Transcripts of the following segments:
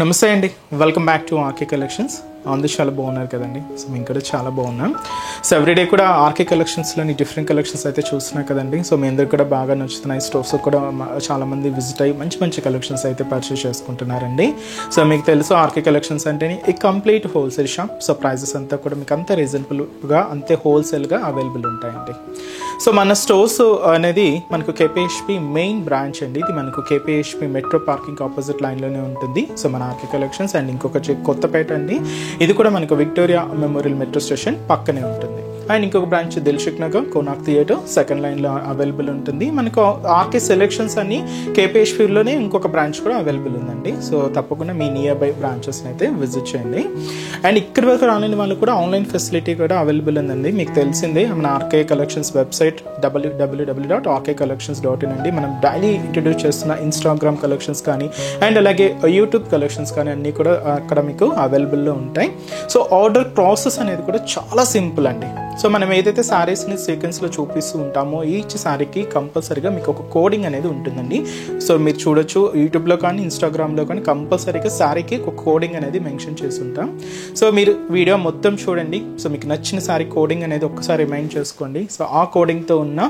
నమస్తే అండి, welcome back to RK collections. అందరూ చాలా బాగున్నారు కదండి. సో మేము కూడా చాలా బాగున్నాం. సో ఎవ్రీడే కూడా ఆర్కే కలెక్షన్స్లోని డిఫరెంట్ కలెక్షన్స్ అయితే చూస్తున్నాం కదండి. సో మీ అందరికి కూడా బాగా నచ్చుతున్నాయి. స్టోర్స్ కూడా చాలామంది విజిట్ అయ్యి మంచి మంచి కలెక్షన్స్ అయితే పర్చేస్ చేసుకుంటున్నారండి. సో మీకు తెలుసు ఆర్కే కలెక్షన్స్ అంటేనే ఈ complete wholesale shop. So prices అంతా కూడా మీకు అంత రీజనబుల్గా అంతే హోల్సేల్గా అవైలబుల్ ఉంటాయండి. సో మన స్టోర్స్ అనేది మనకు కేపీహెచ్పి మెయిన్ బ్రాంచ్ అండి. ఇది మనకు కేపీహెచ్పి మెట్రో పార్కింగ్ ఆపోజిట్ లైన్లోనే ఉంటుంది. సో మన ఆర్కే కలెక్షన్స్ అండ్ ఇంకొక కొత్తపేట అండి. ఇది కూడా మనకు విక్టోరియా మెమోరియల్ మెట్రో స్టేషన్ పక్కనే ఉంటుంది. అండ్ ఇంకొక branch Dilsukh Nagar Konark theatre second లైన్లో అవైలబుల్ ఉంటుంది. మనకు ఆర్కే సెలెక్షన్స్ అని కేపీహెచ్పిలోనే ఇంకొక బ్రాంచ్ కూడా అవైలబుల్ ఉందండి. సో తప్పకుండా మీ నియర్ బై బ్రాంచెస్ని అయితే విజిట్ చేయండి. అండ్ ఇక్కడి వరకు రాలేని వాళ్ళు కూడా ఆన్లైన్ ఫెసిలిటీ కూడా అవైలబుల్ ఉందండి. మీకు తెలిసిందే మన ఆర్కే కలెక్షన్స్ వెబ్సైట్ www.rkcollections.in అండి. మనం డైలీ ఇంట్రడ్యూస్ చేస్తున్న ఇన్స్టాగ్రామ్ కలెక్షన్స్ కానీ అండ్ అలాగే యూట్యూబ్ కలెక్షన్స్ కానీ అన్నీ కూడా అక్కడ మీకు అవైలబుల్లో ఉంటాయి. సో ఆర్డర్ ప్రాసెస్ అనేది కూడా చాలా సింపుల్ అండి. సో మనం ఏదైతే శారీస్ని సీక్వెన్స్లో చూపిస్తూ ఉంటామో ఈచ్ శారీకి కంపల్సరీగా మీకు ఒక కోడింగ్ అనేది ఉంటుందండి. సో మీరు చూడొచ్చు యూట్యూబ్లో కానీ ఇన్స్టాగ్రామ్లో కానీ కంపల్సరీగా శారీకి ఒక కోడింగ్ అనేది మెన్షన్ చేసి ఉంటాం. సో మీరు వీడియో మొత్తం చూడండి. సో మీకు నచ్చిన శారీ కోడింగ్ అనేది ఒక్కసారి రిమైండ్ చేసుకోండి. సో ఆ కోడింగ్తో ఉన్న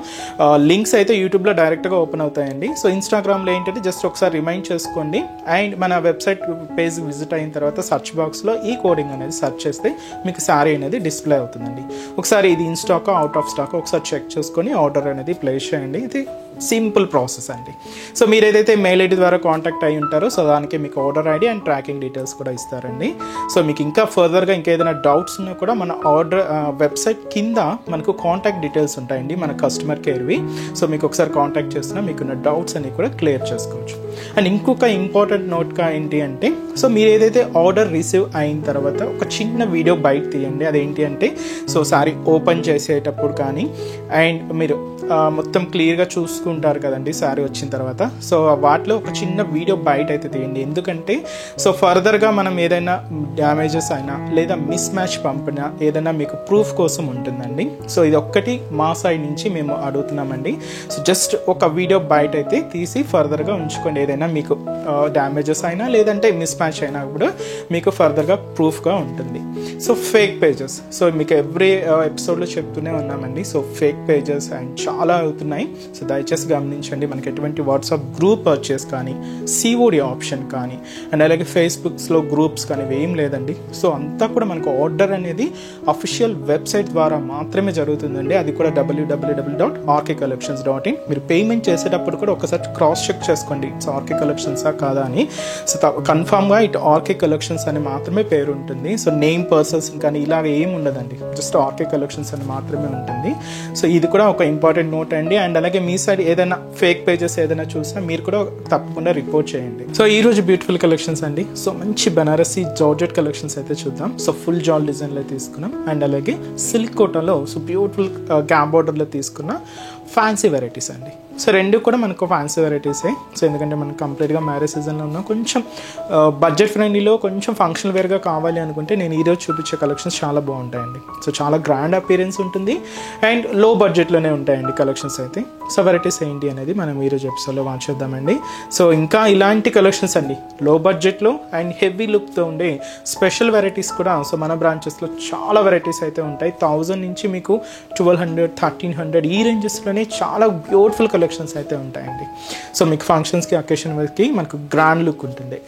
లింక్స్ అయితే యూట్యూబ్లో డైరెక్ట్గా ఓపెన్ అవుతాయండి. సో ఇన్స్టాగ్రామ్లో ఏంటంటే జస్ట్ ఒకసారి రిమైండ్ చేసుకోండి. అండ్ మన వెబ్సైట్ పేజ్ విజిట్ అయిన తర్వాత సర్చ్ బాక్స్లో ఈ కోడింగ్ అనేది సెర్చ్ చేస్తే మీకు శారీ అనేది డిస్ప్లే అవుతుందండి. ఒకసారి ఇది in stock out of stock ఒకసారి చెక్ చేసుకొని ఆర్డర్ అనేది ప్లేస్ చేయండి. ఇది సింపుల్ ప్రాసెస్ అండి. సో మీరు ఏదైతే మెయిల్ ఐడి ద్వారా కాంటాక్ట్ అయి ఉంటారో సో దానికి మీకు order ID and tracking details కూడా ఇస్తారండి. సో మీకు ఇంకా ఫర్దర్గా ఇంకేదైనా డౌట్స్ ఉన్నా కూడా మన ఆర్డర్ వెబ్సైట్ కింద మనకు కాంటాక్ట్ డీటెయిల్స్ ఉంటాయండి మన కస్టమర్ కేర్వి. సో మీకు ఒకసారి కాంటాక్ట్ చేస్తున్నా మీకున్న డౌట్స్ అన్ని కూడా క్లియర్ చేసుకోవచ్చు. అండ్ ఇంకొక ఇంపార్టెంట్ నోట్గా ఏంటి అంటే సో మీరు ఏదైతే ఆర్డర్ రిసీవ్ అయిన తర్వాత ఒక చిన్న వీడియో బయట తీయండి. అదేంటి అంటే సో సారీ ఓపెన్ చేసేటప్పుడు కానీ అండ్ మీరు మొత్తం క్లియర్గా చూసుకుంటారు కదండి శారీ వచ్చిన తర్వాత. సో వాటిలో ఒక చిన్న వీడియో బయట అయితే తీయండి. ఎందుకంటే సో ఫర్దర్గా మనం ఏదైనా డ్యామేజెస్ అయినా లేదా మిస్ మ్యాచ్ పంపినా ఏదైనా మీకు ప్రూఫ్ కోసం ఉంటుందండి. సో ఇది ఒక్కటి మా సైడ్ నుంచి మేము అడుగుతున్నామండి. సో జస్ట్ ఒక వీడియో బయట అయితే తీసి ఫర్దర్గా ఉంచుకోండి. ఏదైనా మీకు డ్యామేజెస్ అయినా లేదంటే మిస్ మ్యాచ్ అయినా కూడా మీకు ఫర్దర్గా ప్రూఫ్గా ఉంటుంది. సో ఫేక్ పేజెస్ సో మీకు ఎవ్రీ ఎపిసోడ్లో చెప్తూనే ఉన్నామండి. సో ఫేక్ పేజెస్ అండ్ చాలా అవుతున్నాయి. సో దయచేసి గమనించండి. మనకి ఎటువంటి వాట్సాప్ గ్రూప్ పర్చేస్ కానీ సిఓడి ఆప్షన్ కానీ అండ్ అలాగే ఫేస్బుక్స్లో గ్రూప్స్ కానీ ఏం లేదండి. సో అంతా కూడా మనకు ఆర్డర్ అనేది అఫీషియల్ వెబ్సైట్ ద్వారా మాత్రమే జరుగుతుందండి. అది కూడా www.rkcollections.in. మీరు పేమెంట్ చేసేటప్పుడు కూడా ఒకసారి క్రాస్ చెక్ చేసుకోండి. సో ఆర్కే కలెక్షన్సా కాదా అని. సో కన్ఫామ్గా ఇటు ఆర్కే కలెక్షన్స్ అని మాత్రమే పేరు ఉంటుంది. సో నేమ్ పర్సన్స్ కానీ ఇలాగ ఏం ఉండదండి. జస్ట్ ఆర్కే కలెక్షన్స్ అని మాత్రమే ఉంటుంది. సో ఇది కూడా ఒక ఇంపార్టెంట్ నోట్ అండి. అండ్ అలాగే మీ సైడ్ ఏదైనా ఫేక్ పేజెస్ ఏదైనా చూసినా మీరు కూడా తప్పకుండా రిపోర్ట్ చేయండి. సో ఈ రోజు బ్యూటిఫుల్ కలెక్షన్స్ అండి. సో మంచి బనారసి జార్జెట్ కలెక్షన్స్ అయితే చూద్దాం. సో ఫుల్ జాల్ డిజైన్లో తీసుకున్నాం అండ్ అలాగే సిల్క్ కోటాలో సో బ్యూటిఫుల్ గ్యాప్ బార్డర్లో తీసుకున్న ఫ్యాన్సీ వెరైటీస్ అండి. సో రెండు కూడా మనకు ఫ్యాన్సీ వెరైటీసే. సో ఎందుకంటే మనం కంప్లీట్గా మ్యారేజ్ సీజన్లో ఉన్నాం. కొంచెం బడ్జెట్ ఫ్రెండ్లీలో కొంచెం ఫంక్షనల్ వేర్గా కావాలి అనుకుంటే నేను ఈరోజు చూపించే కలెక్షన్స్ చాలా బాగుంటాయండి. సో చాలా గ్రాండ్ అపీరెన్స్ ఉంటుంది అండ్ లో బడ్జెట్లోనే ఉంటాయండి కలెక్షన్స్ అయితే. సో వెరైటీస్ ఏంటి అనేది మనం ఈరోజు ఎపిసోడ్లో వాచ్ చేద్దామండి. సో ఇంకా ఇలాంటి కలెక్షన్స్ అండి లో బడ్జెట్లో అండ్ హెవీ లుక్తో ఉండే స్పెషల్ వెరైటీస్ కూడా సో మన బ్రాంచెస్లో చాలా వెరైటీస్ అయితే ఉంటాయి. 1000 నుంచి మీకు 1200, 1300 ఈ రేంజెస్లోనే చాలా బ్యూటిఫుల్ కలెక్షన్స్ అయితే ఉంటాయండి. సో మీకు ఫంక్షన్స్కి అకేషన్కి మనకు గ్రాండ్ లుక్ ఉంటుంది.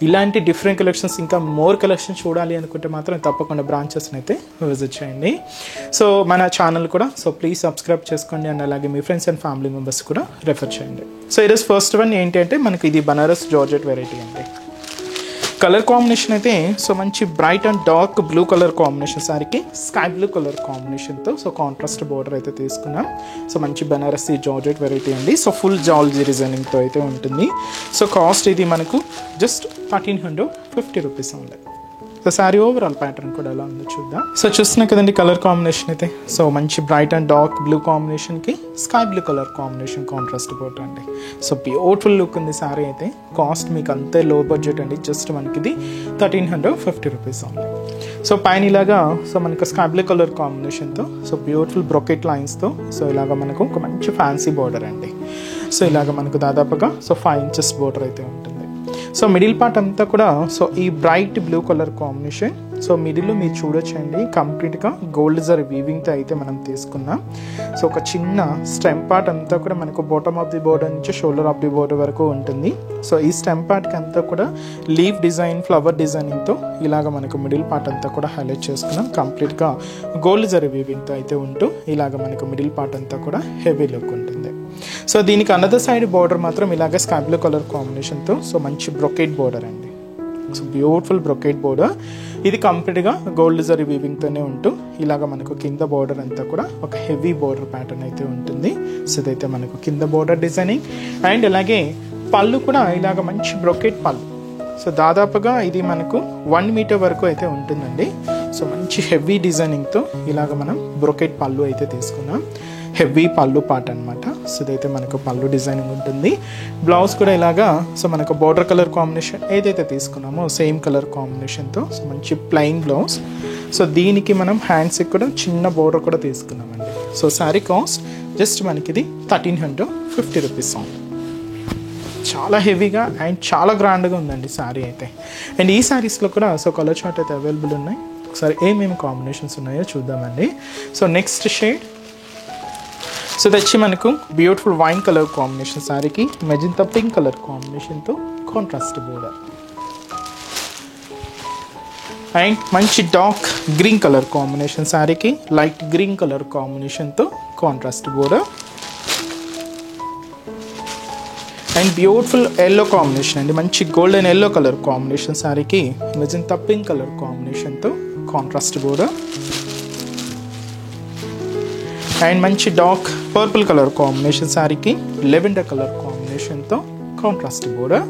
ఇలాంటి డిఫరెంట్ కలెక్షన్స్ ఇంకా మోర్ కలెక్షన్స్ చూడాలి అనుకుంటే మాత్రం తప్పకుండా బ్రాంచెస్ని అయితే విజిట్ చేయండి. సో మన ఛానల్ కూడా సో ప్లీజ్ సబ్స్క్రైబ్ చేసుకోండి అండ్ అలాగే మీ ఫ్రెండ్స్ అండ్ ఫ్యామిలీ మెంబర్స్ కూడా రెఫర్ చేయండి. సో ఈరోజు ఫస్ట్ వన్ ఏంటి అంటే మనకి ఇది బనారస్ జార్జెట్ వెరైటీ అండి. కలర్ కాంబినేషన్ అయితే సో మంచి bright and dark blue colour combination సారీకి స్కై బ్లూ కలర్ కాంబినేషన్తో సో కాంట్రాస్ట్ బోర్డర్ అయితే తీసుకున్నాం. సో మంచి బనారసి జార్జెట్ వెరైటీ అండి. సో ఫుల్ జాల్జీ డిజైనింగ్తో అయితే ఉంటుంది. సో కాస్ట్ ఇది మనకు జస్ట్ 1350 రూపీస్ ఉంది. సో శారీ ఓవరాల్ ప్యాటర్న్ కూడా ఎలా ఉందో చూద్దాం. సో చూస్తున్నాం కదండి కలర్ కాంబినేషన్ అయితే సో మంచి బ్రైట్ అండ్ డార్క్ బ్లూ కాంబినేషన్కి sky blue colour combination contrast border అండి. సో బ్యూటిఫుల్ లుక్ ఉంది శారీ అయితే. కాస్ట్ మీకు అంతే లో బడ్జెట్ అండి. జస్ట్ మనకి ఇది 1350 రూపీస్ ఉంది. సో పైన ఇలాగా సో మనకు స్కై బ్లూ కలర్ కాంబినేషన్తో సో బ్యూటిఫుల్ బ్రొకెట్ లైన్స్తో సో ఇలాగ మనకు ఒక మంచి ఫ్యాన్సీ బోర్డర్ అండి. సో ఇలాగ మనకు దాదాపుగా సో 5 ఇంచెస్ బోర్డర్ అయితే ఉంటుంది. సో మిడిల్ పార్ట్ అంతా కూడా సో ఈ bright blue colour combination. So మిడిల్లో మీరు చూడొచ్చండి, కంప్లీట్గా గోల్డ్ జరీ వీవింగ్తో అయితే మనం తీసుకున్నాం. సో ఒక చిన్న స్టెమ్ పార్ట్ అంతా కూడా మనకు బాటమ్ ఆఫ్ ది బోర్డర్ నుంచి షోల్డర్ ఆఫ్ ది బోర్డర్ వరకు ఉంటుంది. సో ఈ స్టెమ్ పార్ట్కి అంతా కూడా లీఫ్ డిజైన్, ఫ్లవర్ డిజైనింగ్తో ఇలాగ మనకు మిడిల్ పార్ట్ అంతా కూడా హైలైట్ చేసుకున్నాం. కంప్లీట్గా గోల్డ్ జరీ వీవింగ్తో అయితే ఉంటూ ఇలాగ మనకు మిడిల్ పార్ట్ అంతా కూడా హెవీ లుక్ ఉంటుంది. సో దీనికి అనదర్ సైడ్ బార్డర్ మాత్రం ఇలాగే స్కై బ్లూ కలర్ కాంబినేషన్తో సో మంచి బ్రొకేట్ బార్డర్ అండి. So beautiful brocade border. ఇది కంప్లీట్గా గోల్డ్ జరీ వీవింగ్తోనే ఉంటూ ఇలాగ మనకు కింద బార్డర్ అంతా కూడా ఒక హెవీ బార్డర్ ప్యాటర్న్ అయితే ఉంటుంది. సో ఇదైతే మనకు కింద బార్డర్ డిజైనింగ్. అండ్ అలాగే పళ్ళు కూడా ఇలాగ మంచి బ్రొకేట్ పళ్ళు. సో దాదాపుగా ఇది మనకు 1 మీటర్ వరకు అయితే ఉంటుందండి. సో మంచి హెవీ డిజైనింగ్తో ఇలాగ మనం బ్రొకేట్ పళ్ళు అయితే తీసుకున్నాం. హెవీ పళ్ళు పార్ట్ అనమాట. సో ఇదైతే మనకు పళ్ళు డిజైనింగ్ ఉంటుంది. బ్లౌజ్ కూడా ఇలాగా సో మనకు బార్డర్ కలర్ కాంబినేషన్ ఏదైతే తీసుకున్నామో సేమ్ కలర్ కాంబినేషన్తో సో మంచి ప్లెయిన్ బ్లౌజ్. సో దీనికి మనం హ్యాండ్స్కి కూడా చిన్న బార్డర్ కూడా తీసుకున్నామండి. సో శారీ కాస్ట్ జస్ట్ మనకి ఇది 1350 రూపీస్. చాలా హెవీగా అండ్ చాలా గ్రాండ్గా ఉందండి శారీ అయితే. అండ్ ఈ శారీస్లో కూడా సో కలర్ చార్ట్ అయితే అవైలబుల్ ఉన్నాయి. ఒకసారి ఏమేమి కాంబినేషన్స్ ఉన్నాయో చూద్దామండి. సో నెక్స్ట్ షేడ్ సో తెచ్చి మనకు బ్యూటిఫుల్ వైన్ కలర్ కాంబినేషన్ శారీకి మెజంతా పింక్ కలర్ కాంబినేషన్తో కాంట్రాస్ట్ బోర్డర్. అండ్ మంచి డార్క్ గ్రీన్ కలర్ కాంబినేషన్ శారీకి లైట్ గ్రీన్ కలర్ కాంబినేషన్తో contrast border. And beautiful yellow combination అండి, మంచి గోల్డెన్ ఎల్లో కలర్ కాంబినేషన్ శారీకి మెజంతా పింక్ కలర్ కాంబినేషన్తో కాంట్రాస్ట్ బోర్డర్. అండ్ మంచి డార్క్ పర్పుల్ కలర్ కాంబినేషన్ శారీకి లెవెండర్ కలర్ కాంబినేషన్తో కాంట్రాస్ట్ బోర్డర్.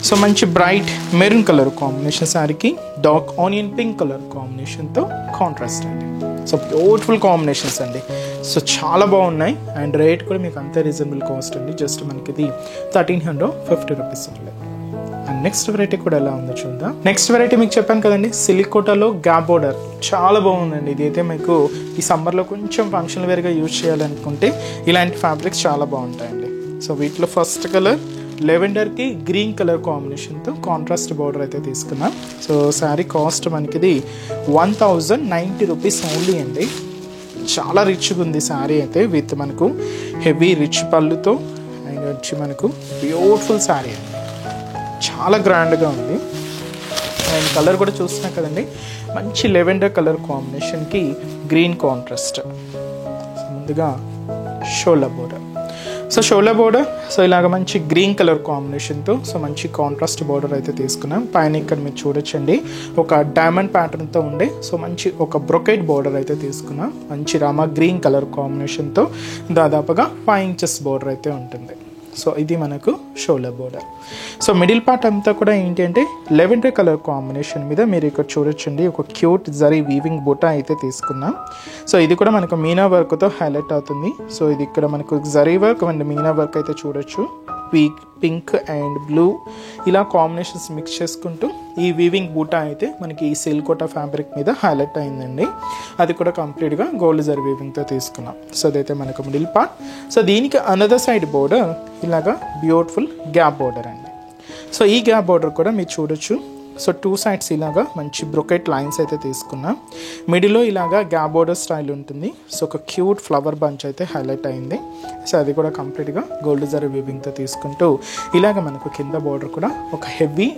సో మంచి బ్రైట్ మెరూన్ కలర్ కాంబినేషన్ శారీకి డార్క్ ఆనియన్ పింక్ కలర్ కాంబినేషన్తో కాంట్రాస్ట్ అండి. సో బ్యూటిఫుల్ కాంబినేషన్స్ అండి. సో చాలా బాగున్నాయి. అండ్ రేట్ కూడా మీకు అంతే రీజనబుల్ కాస్ట్ అండి. జస్ట్ మనకి ఇది 1350 రూపీస్ ఉంది. అండ్ నెక్స్ట్ వెరైటీ కూడా ఎలా ఉందో చూద్దాం. నెక్స్ట్ వెరైటీ మీకు చెప్పాను కదండి, సిలికోటాలో గ్యాప్ బోర్డర్. చాలా బాగుందండి. ఇది అయితే మీకు ఈ సమ్మర్లో కొంచెం ఫంక్షన్ వేర్గా యూజ్ చేయాలనుకుంటే ఇలాంటి ఫ్యాబ్రిక్స్ చాలా బాగుంటాయండి. సో వీటిలో ఫస్ట్ కలర్ లెవెండర్కి గ్రీన్ కలర్ కాంబినేషన్తో కాంట్రాస్ట్ బార్డర్ అయితే తీసుకున్నాం. సో శారీ కాస్ట్ మనకి ఇది 1090 రూపీస్ ఓన్లీ అండి. చాలా రిచ్గా ఉంది శారీ అయితే, విత్ మనకు హెవీ రిచ్ పళ్ళుతో అండ్ వచ్చి మనకు బ్యూటిఫుల్ శారీ అండి. చాలా గ్రాండ్గా ఉంది. అండ్ కలర్ కూడా చూస్తున్నా కదండి, మంచి లెవెండర్ కలర్ కాంబినేషన్కి గ్రీన్ కాంట్రాస్ట్. ముందుగా shoulder border. So shoulder border so ఇలాగ మంచి గ్రీన్ కలర్ కాంబినేషన్తో సో మంచి కాంట్రాస్ట్ బోర్డర్ అయితే తీసుకున్నాం. పైన ఇక్కడ మీరు చూడొచ్చండి ఒక డైమండ్ ప్యాటర్న్తో ఉండే సో మంచి ఒక బ్రొకెట్ బోర్డర్ అయితే తీసుకున్నాం. మంచి రామా గ్రీన్ కలర్ కాంబినేషన్తో దాదాపుగా 5 ఇంచెస్ బోర్డర్ అయితే ఉంటుంది. సో ఇది మనకు shoulder border. So middle part అంతా కూడా ఏంటి అంటే లెవెండర్ కలర్ కాంబినేషన్ మీద మీరు ఇక్కడ చూడొచ్చండి ఒక క్యూట్ జరీ వీవింగ్ బుట్ట అయితే తీసుకున్నాం. సో ఇది కూడా మనకు మీనా వర్క్తో హైలైట్ అవుతుంది. సో ఇది ఇక్కడ మనకు zari work and Meena work అయితే చూడొచ్చు. పింక్ అండ్ బ్లూ ఇలా కాంబినేషన్స్ మిక్స్ చేసుకుంటూ ఈ వీవింగ్ బూటా అయితే మనకి ఈ సిల్కోటా ఫ్యాబ్రిక్ మీద హైలైట్ అయిందండి. అది కూడా కంప్లీట్గా గోల్డ్ జరీ వీవింగ్తో తీసుకున్నాం. సో అదైతే మనకు మిడిల్ పార్ట్. సో దీనికి అనదర్ సైడ్ బోర్డర్ ఇలాగా బ్యూటిఫుల్ గ్యాప్ బోర్డర్ అండి. సో ఈ గ్యాప్ బోర్డర్ కూడా మీరు చూడొచ్చు. సో 2 సైడ్స్ ఇలాగా మంచి బ్రొకెట్ లైన్స్ అయితే తీసుకున్నాం. మిడిల్లో ఇలాగా గ్యాప్ బోర్డర్ స్టైల్ ఉంటుంది. సో ఒక క్యూట్ ఫ్లవర్ బంచ్ అయితే హైలైట్ అయింది. సో అది కూడా కంప్లీట్గా గోల్డ్ జరీ వీవింగ్తో తీసుకుంటూ ఇలాగ మనకు కింద బోర్డర్ కూడా ఒక హెవీ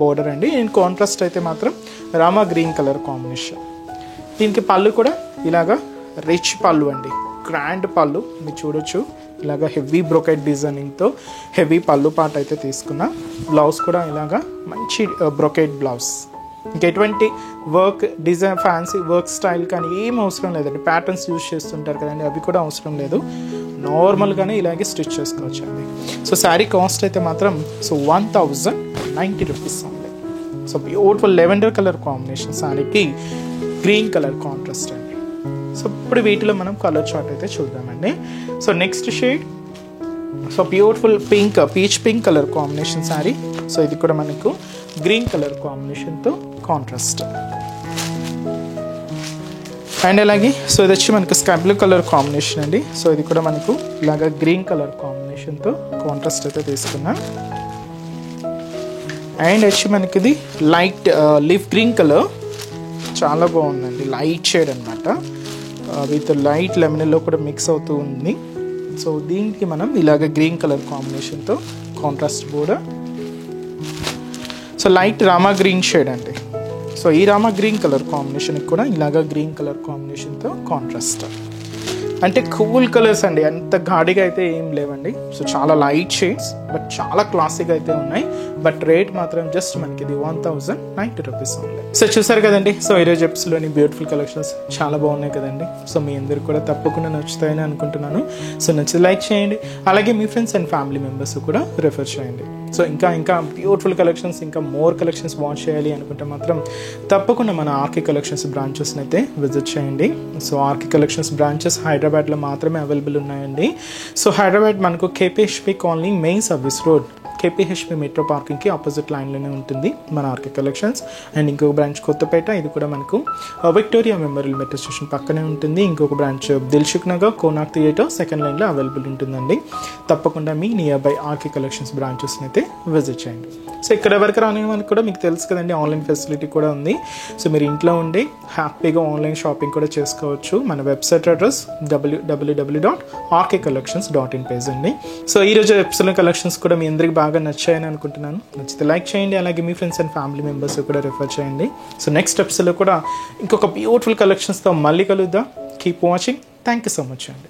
బోర్డర్ అండి. ఇన్ కాంట్రాస్ట్ అయితే మాత్రం రామా గ్రీన్ కలర్ కాంబినేషన్. దీనికి పళ్ళు కూడా ఇలాగా రిచ్ పళ్ళు అండి, గ్రాండ్ పళ్ళు మీరు చూడొచ్చు. ఇలాగా హెవీ బ్రొకెట్ డిజైనింగ్తో హెవీ పళ్ళు పార్ట్ అయితే తీసుకున్నా. బ్లౌజ్ కూడా ఇలాగా మంచి బ్రొకెట్ బ్లౌజ్. ఇంకెటువంటి work design fancy work style కానీ ఏం అవసరం లేదండి. ప్యాటర్న్స్ యూజ్ చేస్తుంటారు కదండి, అవి కూడా అవసరం లేదు. నార్మల్గానే ఇలాగే స్టిచ్ చేసుకోవచ్చు అండి. సో శారీ కాస్ట్ అయితే మాత్రం సో 1090 రూపీస్ ఉంది. So beautiful lavender colour combination శారీకి గ్రీన్ కలర్ కాంట్రాస్ట్ అండి. సో ఇప్పుడు వీటిలో మనం కలర్ చార్ట్ అయితే చూద్దామండి. So next shade so beautiful pink peach pink colour combination sari. So ఇది కూడా మనకు గ్రీన్ కలర్ కాంబినేషన్తో కాంట్రాస్ట్. అండ్ అలాగే సో ఇది వచ్చి మనకు స్కై బ్లూ కలర్ కాంబినేషన్ అండి. సో ఇది కూడా మనకు ఇలాగా గ్రీన్ కలర్ కాంబినేషన్ కాంబినేషన్తో కాంట్రాస్ట్ అయితే తీసుకున్నాం. అండ్ వచ్చి మనకి ఇది లైట్ లీఫ్ గ్రీన్ కలర్, చాలా బాగుందండి, లైట్ షేడ్ అనమాట, విత్ లైట్ లెమనెల్లో కూడా మిక్స్ అవుతూ ఉంది. సో దీనికి మనం ఇలాగ గ్రీన్ కలర్ కాంబినేషన్తో contrast border. So light Rama green shade అండి. సో ఈ రామా గ్రీన్ కలర్ కాంబినేషన్కి కూడా ఇలాగ గ్రీన్ కలర్ కాంబినేషన్తో కాంట్రాస్ట్. అంటే కూల్ కలర్స్ అండి, అంత గాడిగా అయితే ఏం లేవండి. సో చాలా లైట్ షేడ్స్, బట్ చాలా క్లాసిక్ అయితే ఉన్నాయి. బట్ రేట్ మాత్రం జస్ట్ మనకి ఇది 1090 రూపీస్ ఓన్లీ. సో చూసారు కదండి, సో ఈరోజు ఎపిసోడ్లోని బ్యూటిఫుల్ కలెక్షన్స్ చాలా బాగున్నాయి కదండి. సో మీ అందరికి కూడా తప్పకుండా నచ్చుతాయని అనుకుంటున్నాను. సో నచ్చితే లైక్ చేయండి, అలాగే మీ ఫ్రెండ్స్ అండ్ ఫ్యామిలీ మెంబర్స్ కూడా రిఫర్ చేయండి. సో ఇంకా బ్యూటిఫుల్ కలెక్షన్స్, ఇంకా మోర్ కలెక్షన్స్ వాచ్ చేయాలి అనుకుంటే మాత్రం తప్పకుండా మన ఆర్కే కలెక్షన్స్ బ్రాంచెస్ని అయితే విజిట్ చేయండి. సో ఆర్కే కలెక్షన్స్ బ్రాంచెస్ హైదరాబాద్లో మాత్రమే అవైలబుల్ ఉన్నాయండి. సో హైదరాబాద్ మనకు KPHB colony main service road, KPHB metro పార్కింగ్కి ఆపోజిట్ లైన్లోనే ఉంటుంది మన ఆర్కే కలెక్షన్స్. అండ్ ఇంకొక బ్రాంచ్ కొత్తపేట, ఇది కూడా మనకు విక్టోరియా మెమోరియల్ మెట్రో స్టేషన్ పక్కనే ఉంటుంది. ఇంకొక branch Dilsukh Nagar Konark theatre second లైన్లో అవైలబుల్ ఉంటుందండి. తప్పకుండా మీ నియర్ బై ఆర్కే కలెక్షన్స్ బ్రాంచెస్ని అయితే విజిట్ చేయండి. సో ఇక్కడ వరకు రాని వాళ్ళకి కూడా మీకు తెలుసు కదండి, ఆన్లైన్ ఫెసిలిటీ కూడా ఉంది. సో మీరు ఇంట్లో ఉండి హ్యాపీగా ఆన్లైన్ షాపింగ్ కూడా చేసుకోవచ్చు. మన వెబ్సైట్ అడ్రస్ www.rkcollections.in పేజ్ అండి. సో ఈరోజు ఎపిసోడ్ కలెక్షన్స్ కూడా మీ అందరికి బాగా నచ్చాయని అనుకుంటున్నాను. నచ్చితే లైక్ చేయండి, అలాగే మీ ఫ్రెండ్స్ అండ్ ఫ్యామిలీ మెంబర్స్ కూడా రిఫర్ చేయండి. సో నెక్స్ట్ ఎపిసోడ్లో కూడా ఇంకొక బ్యూటిఫుల్ కలెక్షన్స్తో మళ్ళీ కలుద్దాం. Keep watching. Thank you so much అండి.